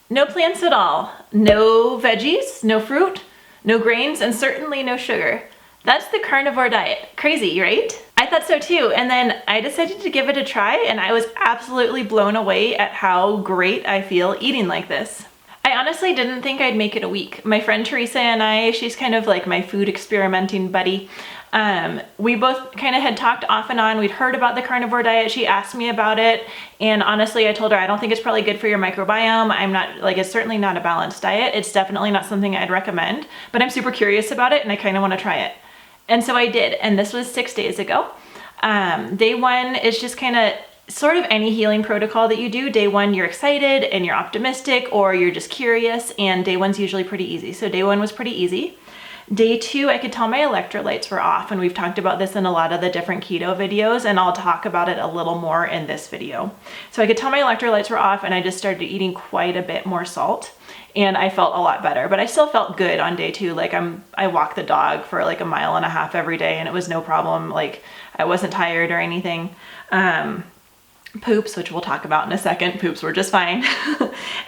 No plants at all. No veggies, no fruit, no grains, and certainly no sugar. That's the carnivore diet. Crazy, right? I thought so too. And then I decided to give it a try, and I was absolutely blown away at how great I feel eating like this. I honestly didn't think I'd make it a week. My friend Teresa and I, she's kind of like my food experimenting buddy. We both kind of had talked off and on. We'd heard about the carnivore diet. She asked me about it. And honestly, I told her, I don't think it's probably good for your microbiome. I'm not like, it's certainly not a balanced diet. It's definitely not something I'd recommend, but I'm super curious about it and I kind of want to try it. And so I did. And this was 6 days ago. Day one is just kind of sort of any healing protocol that you do. Day one, you're excited and you're optimistic, or you're just curious, and day one's usually pretty easy. So day one was pretty easy. Day two, I could tell my electrolytes were off, and we've talked about this in a lot of the different keto videos, and I'll talk about it a little more in this video. So I could tell my electrolytes were off, and I just started eating quite a bit more salt, and I felt a lot better, but I still felt good on day two. Like I walked the dog for like 1.5 miles every day, and it was no problem. Like I wasn't tired or anything. Poops, which we'll talk about in a second, poops were just fine.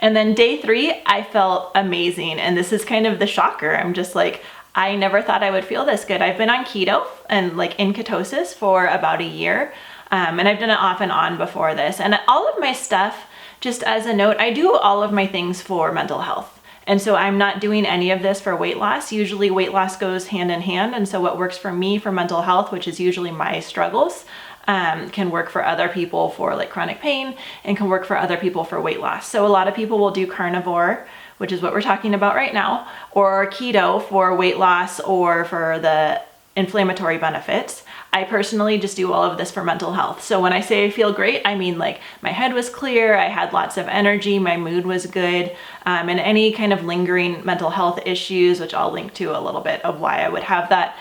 And then day three, I felt amazing. And this is kind of the shocker. I'm just like, I never thought I would feel this good. I've been on keto and like in ketosis for about a year. And I've done it off and on before this. And all of my stuff, just as a note, I do all of my things for mental health. And so I'm not doing any of this for weight loss. Usually weight loss goes hand in hand. And so what works for me for mental health, which is usually my struggles, can work for other people for like chronic pain, and can work for other people for weight loss. So a lot of people will do carnivore, which is what we're talking about right now, or keto for weight loss or for the inflammatory benefits. I personally just do all of this for mental health. So when I say I feel great, I mean like my head was clear, I had lots of energy, my mood was good, and any kind of lingering mental health issues, which I'll link to a little bit of why I would have that,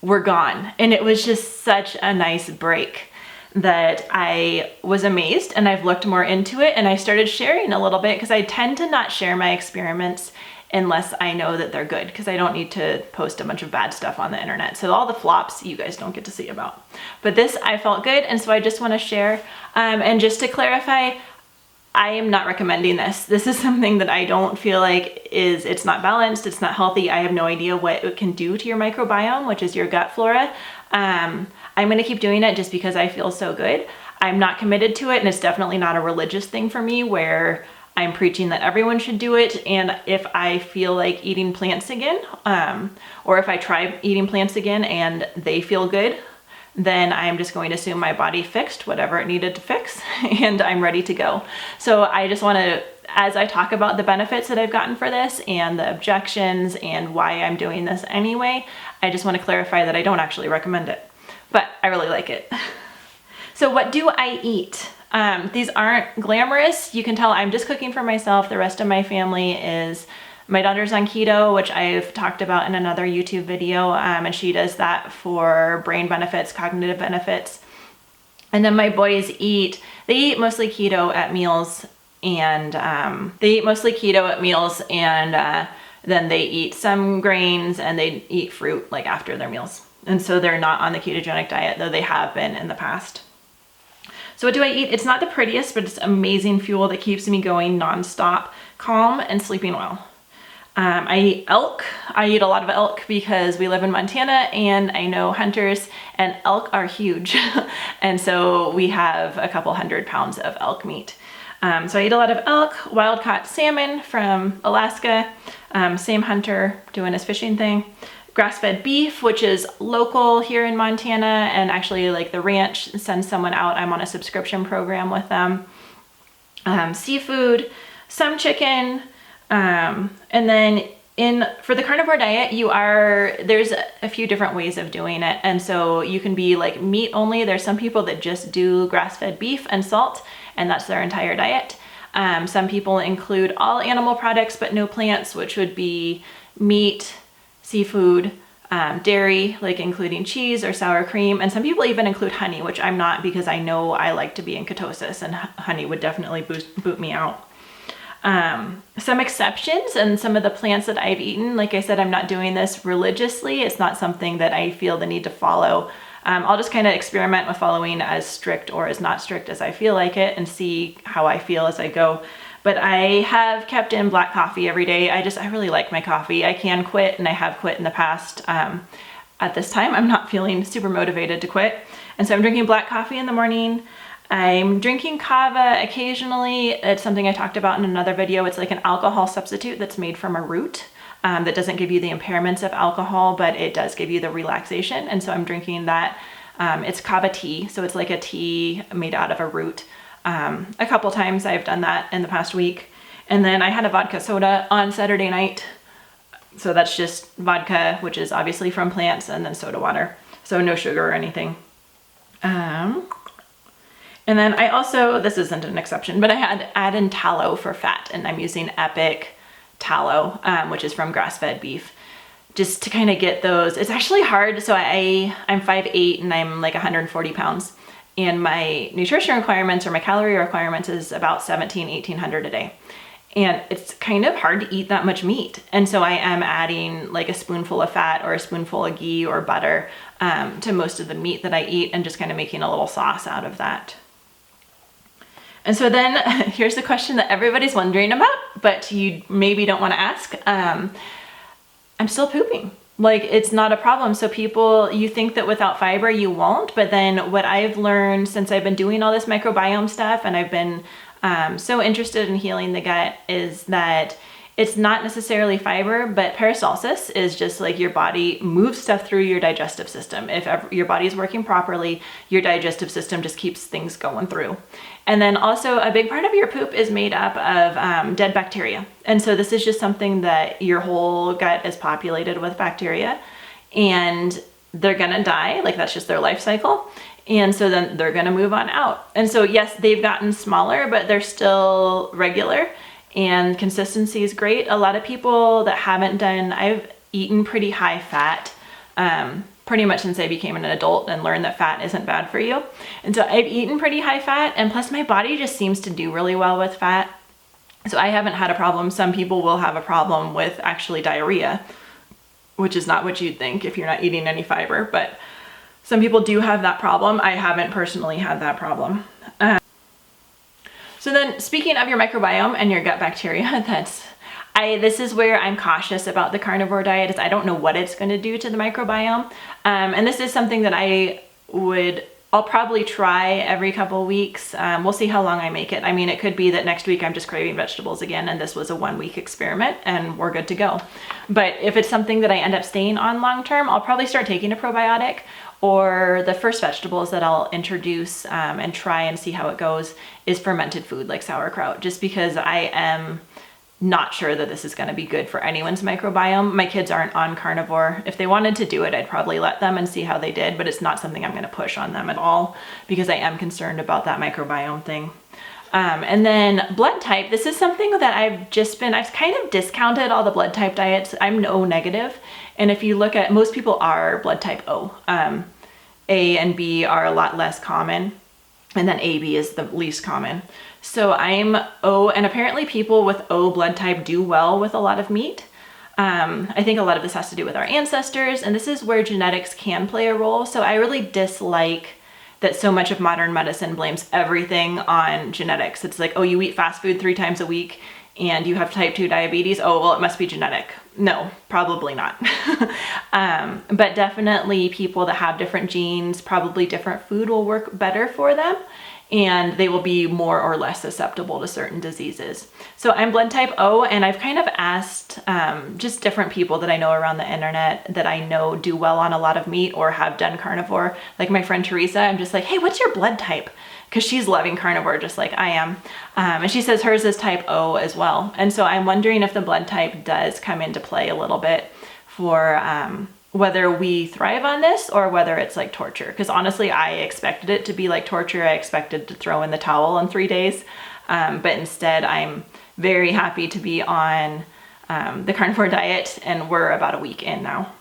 were gone. And it was just such a nice break that I was amazed, and I've looked more into it, and I started sharing a little bit because I tend to not share my experiments unless I know that they're good, because I don't need to post a bunch of bad stuff on the internet. So all the flops you guys don't get to see about. But this, I felt good, and so I just want to share. And just to clarify, I am not recommending this. This is something that I don't feel like it's not balanced, it's not healthy. I have no idea what it can do to your microbiome, which is your gut flora. I'm gonna keep doing it just because I feel so good. I'm not committed to it, and it's definitely not a religious thing for me where I'm preaching that everyone should do it. And if I feel like eating plants again, or if I try eating plants again and they feel good, then I'm just going to assume my body fixed whatever it needed to fix and I'm ready to go. So I just want to, as I talk about the benefits that I've gotten for this and the objections and why I'm doing this anyway, I just want to clarify that I don't actually recommend it, but I really like it. So what do I eat? These aren't glamorous. You can tell I'm just cooking for myself. The rest of my family is, my daughter's on keto, which I've talked about in another YouTube video, and she does that for brain benefits, cognitive benefits. And then my boys they eat mostly keto at meals, and then they eat some grains, and they eat fruit like after their meals. And so they're not on the ketogenic diet, though they have been in the past. So what do I eat? It's not the prettiest, but it's amazing fuel that keeps me going nonstop, calm, and sleeping well. I eat elk. I eat a lot of elk because we live in Montana and I know hunters, and elk are huge. And so we have a couple 100 pounds of elk meat. So I eat a lot of elk, wild caught salmon from Alaska, same hunter doing his fishing thing. Grass-fed beef, which is local here in Montana, and actually like the ranch sends someone out. I'm on a subscription program with them. Seafood, some chicken, and then for the carnivore diet, there's a few different ways of doing it. And so you can be like meat only. There's some people that just do grass-fed beef and salt, and that's their entire diet. Some people include all animal products, but no plants, which would be meat, seafood, dairy, like including cheese or sour cream. And some people even include honey, which I'm not, because I know I like to be in ketosis, and honey would definitely boot me out. Some exceptions, and some of the plants that I've eaten, like I said, I'm not doing this religiously. It's not something that I feel the need to follow. I'll just kind of experiment with following as strict or as not strict as I feel like it and see how I feel as I go. But I have kept in black coffee every day. I really like my coffee. I can quit, and I have quit in the past. At this time, I'm not feeling super motivated to quit. And so I'm drinking black coffee in the morning. I'm drinking kava occasionally. It's something I talked about in another video. It's like an alcohol substitute that's made from a root that doesn't give you the impairments of alcohol, but it does give you the relaxation. And so I'm drinking that. It's kava tea, so it's like a tea made out of a root. A couple times I've done that in the past week. And then I had a vodka soda on Saturday night. So that's just vodka, which is obviously from plants, and then soda water. So no sugar or anything. And then I also, this isn't an exception, but I had add in tallow for fat, and I'm using Epic tallow, which is from grass-fed beef, just to kind of get those. It's actually hard. So I'm 5'8" and I'm like 140 pounds. And my nutrition requirements or my calorie requirements is about 1,800 a day. And it's kind of hard to eat that much meat. And so I am adding like a spoonful of fat or a spoonful of ghee or butter to most of the meat that I eat, and just kind of making a little sauce out of that. And so then here's the question that everybody's wondering about, but you maybe don't want to ask. I'm still pooping. Like, it's not a problem. So people, you think that without fiber you won't, but then what I've learned since I've been doing all this microbiome stuff, and I've been so interested in healing the gut, is that it's not necessarily fiber, but peristalsis is just like your body moves stuff through your digestive system. If your body's working properly, your digestive system just keeps things going through. And then also a big part of your poop is made up of dead bacteria. And so this is just something that your whole gut is populated with bacteria, and they're gonna die. Like, that's just their life cycle. And so then they're gonna move on out. And so yes, they've gotten smaller, but they're still regular, and consistency is great. A lot of people that haven't done, I've eaten pretty high fat pretty much since I became an adult and learned that fat isn't bad for you. And so I've eaten pretty high fat, and plus my body just seems to do really well with fat. So I haven't had a problem. Some people will have a problem with actually diarrhea, which is not what you'd think if you're not eating any fiber, but some people do have that problem. I haven't personally had that problem. So then, speaking of your microbiome and your gut bacteria, this is where I'm cautious about the carnivore diet, is I don't know what it's going to do to the microbiome. And this is something that I'll probably try every couple weeks. We'll see how long I make it. I mean, it could be that next week I'm just craving vegetables again, and this was a 1-week experiment and we're good to go. But if it's something that I end up staying on long term, I'll probably start taking a probiotic. Or the first vegetables that I'll introduce and try and see how it goes is fermented food like sauerkraut, just because I am not sure that this is going to be good for anyone's microbiome. My kids aren't on carnivore. If they wanted to do it, I'd probably let them and see how they did, but it's not something I'm going to push on them at all, because I am concerned about that microbiome thing. And then blood type, this is something that I've kind of discounted all the blood type diets. I'm O negative. And if you look at, most people are blood type O. A and B are a lot less common, and then AB is the least common. So I'm O, and apparently people with O blood type do well with a lot of meat. I think a lot of this has to do with our ancestors, and this is where genetics can play a role. So I really dislike that so much of modern medicine blames everything on genetics. It's like, oh, you eat fast food 3 times a week and you have type 2 diabetes. Oh, well, it must be genetic. No, probably not. But definitely people that have different genes, probably different food will work better for them, and they will be more or less susceptible to certain diseases. So I'm blood type O, and I've kind of asked just different people that I know around the internet that I know do well on a lot of meat or have done carnivore. Like my friend Teresa, I'm just like, hey, what's your blood type? Because she's loving carnivore just like I am. And she says hers is type O as well. And so I'm wondering if the blood type does come into play a little bit for whether we thrive on this or whether it's like torture. Because honestly, I expected it to be like torture. I expected to throw in the towel in 3 days. But instead, I'm very happy to be on the carnivore diet, and we're about a week in now.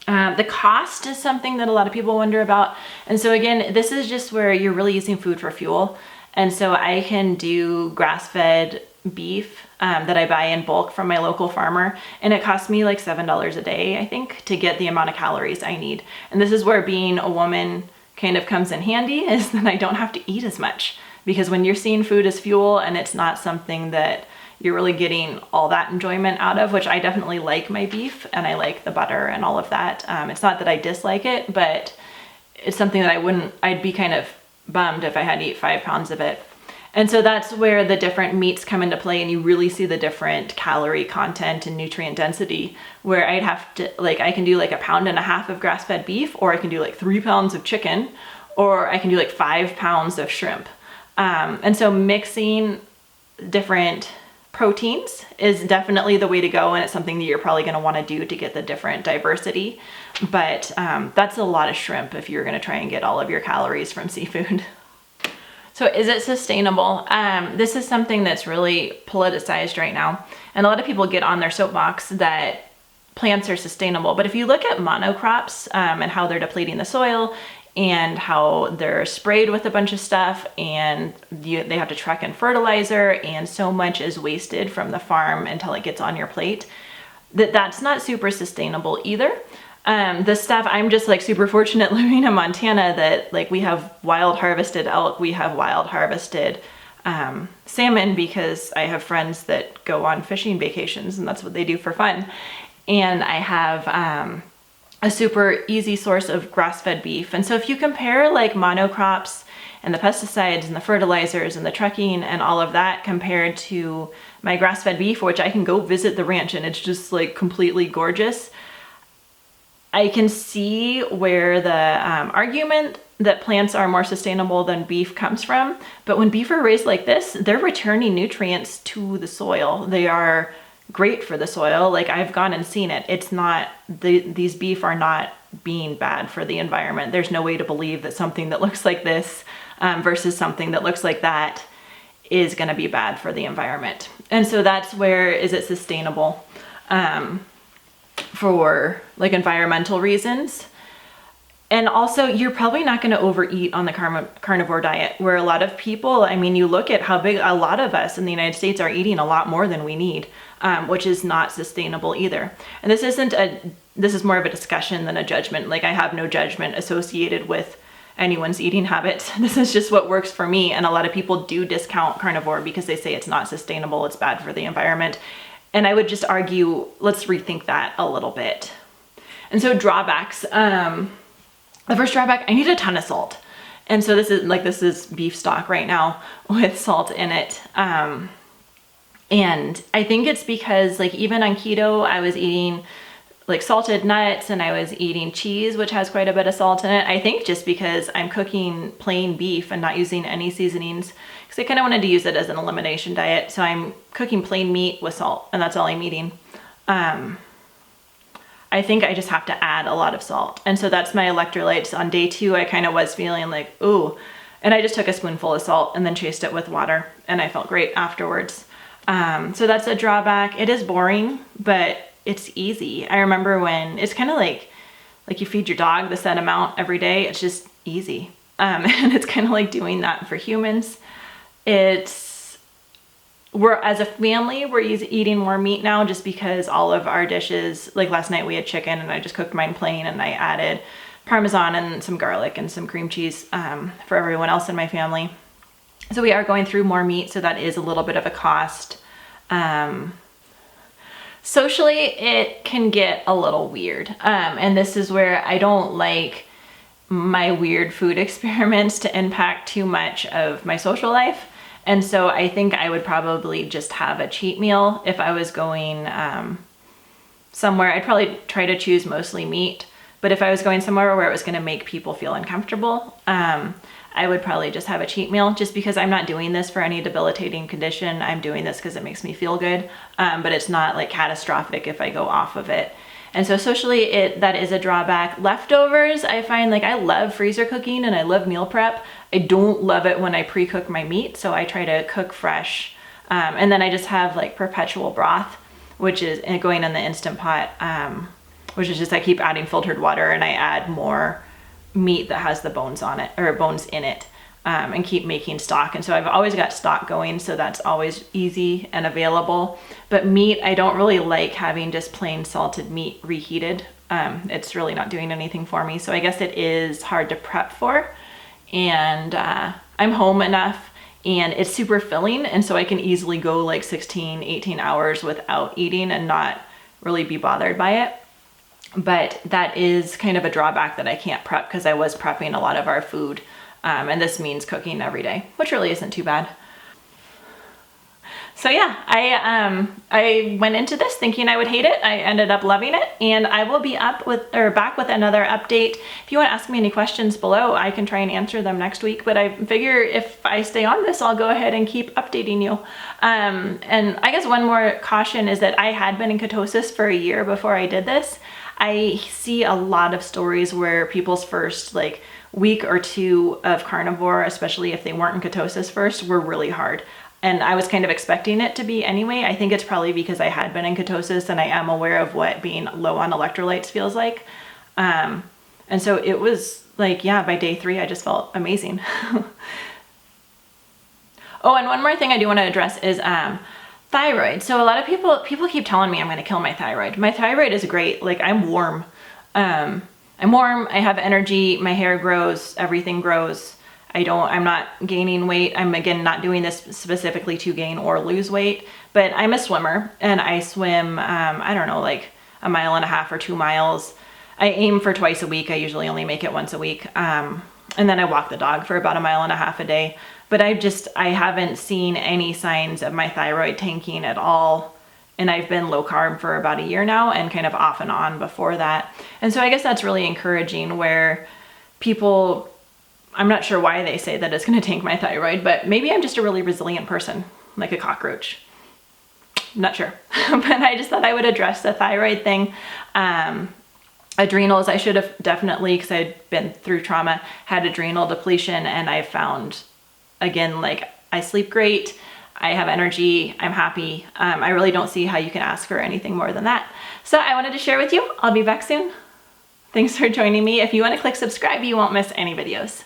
The cost is something that a lot of people wonder about. And so again, this is just where you're really using food for fuel. And so I can do grass-fed beef that I buy in bulk from my local farmer, and it costs me like $7 a day, I think, to get the amount of calories I need. And this is where being a woman kind of comes in handy, is that I don't have to eat as much, because when you're seeing food as fuel and it's not something that you're really getting all that enjoyment out of, which I definitely like my beef and I like the butter and all of that. It's not that I dislike it, but it's something that I'd be kind of bummed if I had to eat 5 pounds of it. And so that's where the different meats come into play, and you really see the different calorie content and nutrient density, where I'd have to, like, I can do like 1.5 pounds of grass-fed beef, or I can do like 3 pounds of chicken, or I can do like 5 pounds of shrimp. And so mixing different proteins is definitely the way to go, and it's something that you're probably going to want to do to get the different diversity. But that's a lot of shrimp if you're going to try and get all of your calories from seafood. So is it sustainable? This is something that's really politicized right now. And a lot of people get on their soapbox that plants are sustainable. But if you look at monocrops and how they're depleting the soil, and how they're sprayed with a bunch of stuff, and they have to truck in fertilizer, and so much is wasted from the farm until it gets on your plate, that's not super sustainable either. The stuff, I'm just like super fortunate living in Montana that like we have wild harvested elk, we have wild harvested salmon, because I have friends that go on fishing vacations and that's what they do for fun. And I have a super easy source of grass-fed beef. And so if you compare like monocrops and the pesticides and the fertilizers and the trucking and all of that compared to my grass-fed beef, which I can go visit the ranch and it's just like completely gorgeous, I can see where the argument that plants are more sustainable than beef comes from. But when beef are raised like this, they're returning nutrients to the soil. They are great for the soil. Like, I've gone and seen it. It's not, these beef are not being bad for the environment. There's no way to believe that something that looks like this versus something that looks like that is going to be bad for the environment. And so that's where, is it sustainable? For like environmental reasons. And also, you're probably not going to overeat on the carnivore diet, where a lot of people, I mean, you look at how big a lot of us in the United States are eating a lot more than we need, which is not sustainable either. And this is more of a discussion than a judgment. Like, I have no judgment associated with anyone's eating habits. This is just what works for me. And a lot of people do discount carnivore because they say it's not sustainable, it's bad for the environment. And I would just argue, let's rethink that a little bit. And so drawbacks, the first drawback, I need a ton of salt. And so this is beef stock right now with salt in it. And I think it's because like even on keto, I was eating like salted nuts and I was eating cheese, which has quite a bit of salt in it. I think just because I'm cooking plain beef and not using any seasonings, because I kind of wanted to use it as an elimination diet. So I'm cooking plain meat with salt and that's all I'm eating. I think I just have to add a lot of salt. And so that's my electrolytes. On day 2, I kind of was feeling like, ooh, and I just took a spoonful of salt and then chased it with water and I felt great afterwards. So that's a drawback. It is boring, but it's easy. I remember when it's kind of like you feed your dog the set amount every day. It's just easy. And it's kind of like doing that for humans. We're as a family, we're eating more meat now just because all of our dishes, like last night we had chicken and I just cooked mine plain and I added Parmesan and some garlic and some cream cheese for everyone else in my family. So we are going through more meat, so that is a little bit of a cost. Socially, it can get a little weird. And this is where I don't like my weird food experiments to impact too much of my social life. And so I think I would probably just have a cheat meal if I was going somewhere. I'd probably try to choose mostly meat, but if I was going somewhere where it was going to make people feel uncomfortable, I would probably just have a cheat meal, just because I'm not doing this for any debilitating condition. I'm doing this because it makes me feel good, but it's not like catastrophic if I go off of it. And so socially, that is a drawback. Leftovers, I find, like, I love freezer cooking and I love meal prep. I don't love it when I pre-cook my meat, so I try to cook fresh. And then I just have like perpetual broth, which is going in the Instant Pot, which is just I keep adding filtered water and I add more meat that has the bones on it, or bones in it. and keep making stock. And so I've always got stock going, so that's always easy and available. But meat, I don't really like having just plain salted meat reheated. It's really not doing anything for me. So I guess it is hard to prep for. And I'm home enough and it's super filling. And so I can easily go like 16, 18 hours without eating and not really be bothered by it. But that is kind of a drawback that I can't prep because I was prepping a lot of our food. And this means cooking every day, which really isn't too bad. So yeah, I went into this thinking I would hate it. I ended up loving it, and I will be back with another update. If you want to ask me any questions below, I can try and answer them next week, but I figure if I stay on this, I'll go ahead and keep updating you. And I guess one more caution is that I had been in ketosis for a year before I did this. I see a lot of stories where people's first like week or two of carnivore, especially if they weren't in ketosis first, were really hard. And I was kind of expecting it to be anyway. I think it's probably because I had been in ketosis and I am aware of what being low on electrolytes feels like. And so it was like, yeah, by day 3, I just felt amazing. Oh, and one more thing I do want to address is thyroid. So a lot of people keep telling me I'm going to kill my thyroid. My thyroid is great. Like I'm warm. I'm warm. I have energy. My hair grows. Everything grows. I'm not gaining weight. I'm again not doing this specifically to gain or lose weight, but I'm a swimmer and I swim, I don't know, like 1.5 miles or 2 miles. I aim for twice a week. I usually only make it once a week. And then I walk the dog for about 1.5 miles a day. But I haven't seen any signs of my thyroid tanking at all. And I've been low carb for about a year now and kind of off and on before that. And so I guess that's really encouraging where people, I'm not sure why they say that it's going to tank my thyroid, but maybe I'm just a really resilient person, like a cockroach. I'm not sure, but I just thought I would address the thyroid thing. Adrenals, I should have definitely, because I'd been through trauma, had adrenal depletion, and I found, again, like I sleep great, I have energy, I'm happy. I really don't see how you can ask for anything more than that. So I wanted to share with you. I'll be back soon. Thanks for joining me. If you want to click subscribe, you won't miss any videos.